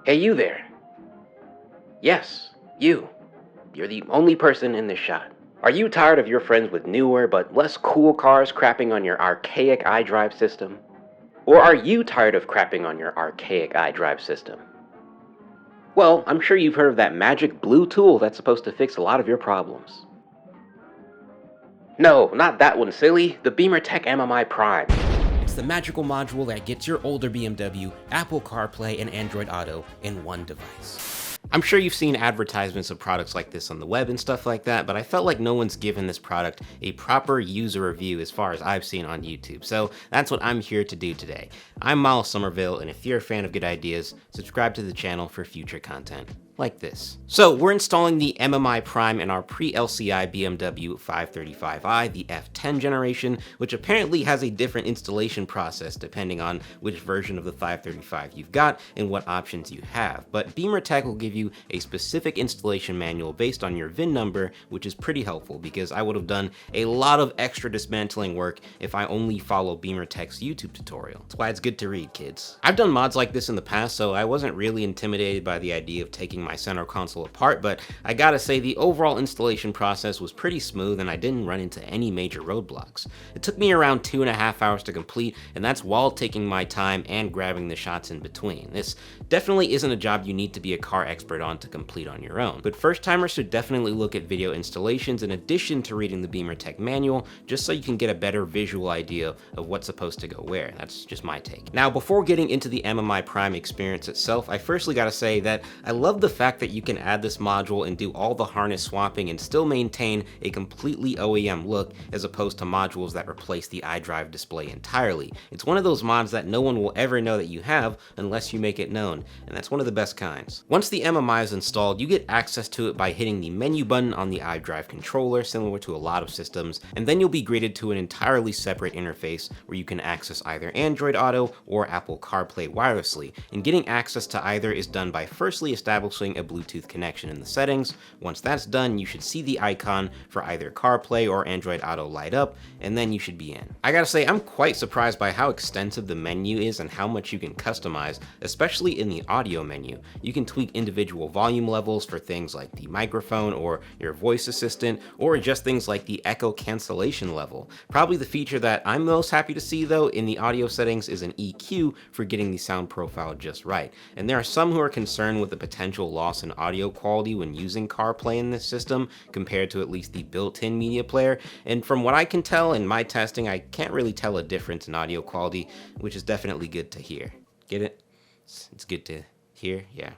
Hey, you there. Yes, you. You're the only person in this shot. Are you tired of your friends with newer but less cool cars crapping on your archaic iDrive system? Or are you tired of crapping on your archaic iDrive system? Well, I'm sure you've heard of that magic blue tool that's supposed to fix a lot of your problems. No, not that one, silly. The Bimmertech Mmi Prime. It's the magical module that gets your older BMW, Apple CarPlay, and Android Auto in one device. I'm sure you've seen advertisements of products like this on the web and stuff like that, but I felt like no one's given this product a proper user review as far as I've seen on YouTube, so that's what I'm here to do today. I'm Miles Somerville, and if you're a fan of good ideas, subscribe to the channel for future content like this. So we're installing the Mmi Prime in our pre-LCI BMW 535i, the F10 generation, which apparently has a different installation process depending on which version of the 535 you've got and what options you have. But Bimmertech will give you a specific installation manual based on your VIN number, which is pretty helpful because I would have done a lot of extra dismantling work if I only follow Bimmertech's YouTube tutorial. That's why it's good to read, kids. I've done mods like this in the past, so I wasn't really intimidated by the idea of taking my center console apart, but I gotta say the overall installation process was pretty smooth and I didn't run into any major roadblocks. It took me around 2.5 hours to complete, and that's while taking my time and grabbing the shots in between. This definitely isn't a job you need to be a car expert on to complete on your own, but first timers should definitely look at video installations in addition to reading the Bimmertech manual, just so you can get a better visual idea of what's supposed to go where. That's just my take. Now, before getting into the Mmi Prime experience itself, I firstly gotta say that I love the fact that you can add this module and do all the harness swapping and still maintain a completely OEM look, as opposed to modules that replace the iDrive display entirely. It's one of those mods that no one will ever know that you have unless you make it known, and that's one of the best kinds. Once the Mmi is installed, you get access to it by hitting the menu button on the iDrive controller, similar to a lot of systems, and then you'll be greeted to an entirely separate interface where you can access either Android Auto or Apple CarPlay wirelessly, and getting access to either is done by firstly establishing a Bluetooth connection in the settings. Once that's done, you should see the icon for either CarPlay or Android Auto light up, and then you should be in. I gotta say, I'm quite surprised by how extensive the menu is and how much you can customize, especially in the audio menu. You can tweak individual volume levels for things like the microphone or your voice assistant, or adjust things like the echo cancellation level. Probably the feature that I'm most happy to see though in the audio settings is an EQ for getting the sound profile just right. And there are some who are concerned with the potential loss in audio quality when using CarPlay in this system compared to at least the built-in media player, and from what I can tell in my testing, I can't really tell a difference in audio quality, which is definitely good to hear. Get it? It's good to hear? Yeah.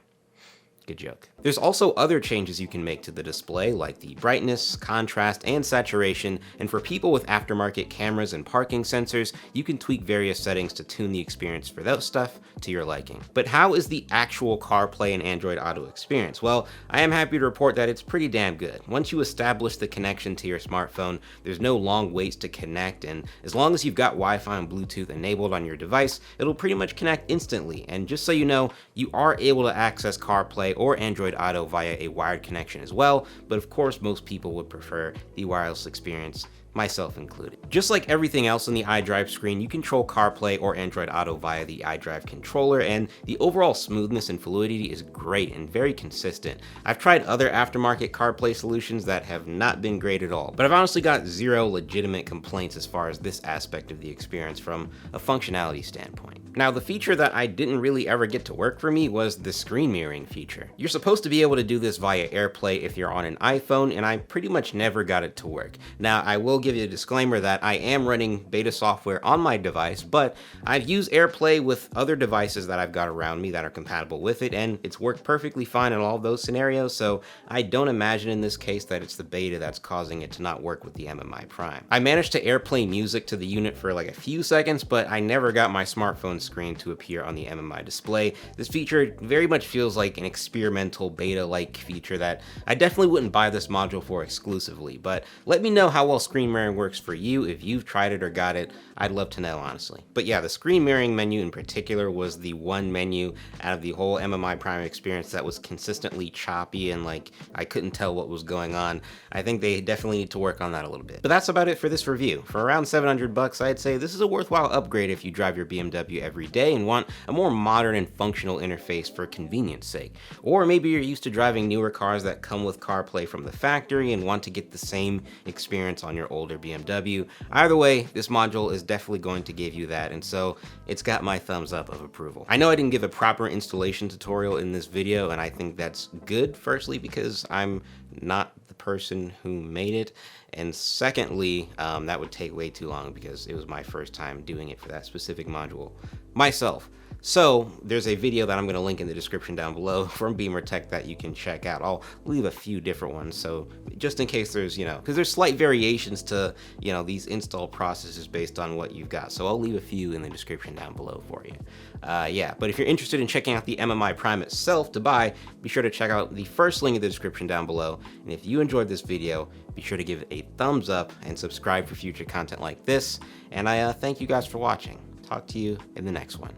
Good joke. There's also other changes you can make to the display, like the brightness, contrast, and saturation, and for people with aftermarket cameras and parking sensors, you can tweak various settings to tune the experience for that stuff to your liking. But how is the actual CarPlay and Android Auto experience? Well, I am happy to report that it's pretty damn good. Once you establish the connection to your smartphone, there's no long waits to connect, and as long as you've got Wi-Fi and Bluetooth enabled on your device, it'll pretty much connect instantly. And just so you know, you are able to access CarPlay or Android Auto via a wired connection as well, but of course most people would prefer the wireless experience, myself included. Just like everything else on the iDrive screen, you control CarPlay or Android Auto via the iDrive controller, and the overall smoothness and fluidity is great and very consistent. I've tried other aftermarket CarPlay solutions that have not been great at all, but I've honestly got zero legitimate complaints as far as this aspect of the experience from a functionality standpoint. Now, the feature that I didn't really ever get to work for me was the screen mirroring feature. You're supposed to be able to do this via AirPlay if you're on an iPhone, and I pretty much never got it to work. Now, I will give you a disclaimer that I am running beta software on my device, but I've used AirPlay with other devices that I've got around me that are compatible with it, and it's worked perfectly fine in all of those scenarios, so I don't imagine in this case that it's the beta that's causing it to not work with the Mmi Prime. I managed to AirPlay music to the unit for like a few seconds, but I never got my smartphone screen to appear on the Mmi display. This feature very much feels like an experimental beta-like feature that I definitely wouldn't buy this module for exclusively, but let me know how well screen mirroring works for you. If you've tried it or got it, I'd love to know, honestly. But yeah, the screen mirroring menu in particular was the one menu out of the whole Mmi Prime experience that was consistently choppy and like I couldn't tell what was going on. I think they definitely need to work on that a little bit. But that's about it for this review. For around $700, I'd say this is a worthwhile upgrade if you drive your BMW every day and want a more modern and functional interface for convenience sake. Or maybe you're used to driving newer cars that come with CarPlay from the factory and want to get the same experience on your older BMW. Either way, this module is definitely going to give you that, and so it's got my thumbs up of approval. I know I didn't give a proper installation tutorial in this video, and I think that's good, firstly, because I'm not the person who made it, and secondly, that would take way too long because it was my first time doing it for that specific module myself. So there's a video that I'm going to link in the description down below from Bimmertech that you can check out. I'll leave a few different ones, so just in case there's, because there's slight variations to, these install processes based on what you've got. So I'll leave a few in the description down below for you. Yeah, but if you're interested in checking out the Mmi Prime itself to buy, be sure to check out the first link in the description down below. And if you enjoyed this video, be sure to give it a thumbs up and subscribe for future content like this. And I thank you guys for watching. Talk to you in the next one.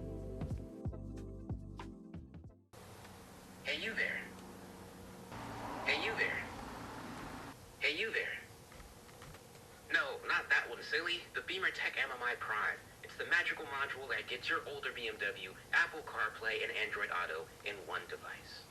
Hey you there. Hey you there. Hey you there. No, not that one, silly. The Bimmertech Mmi Prime. It's the magical module that gets your older BMW, Apple CarPlay, and Android Auto in one device.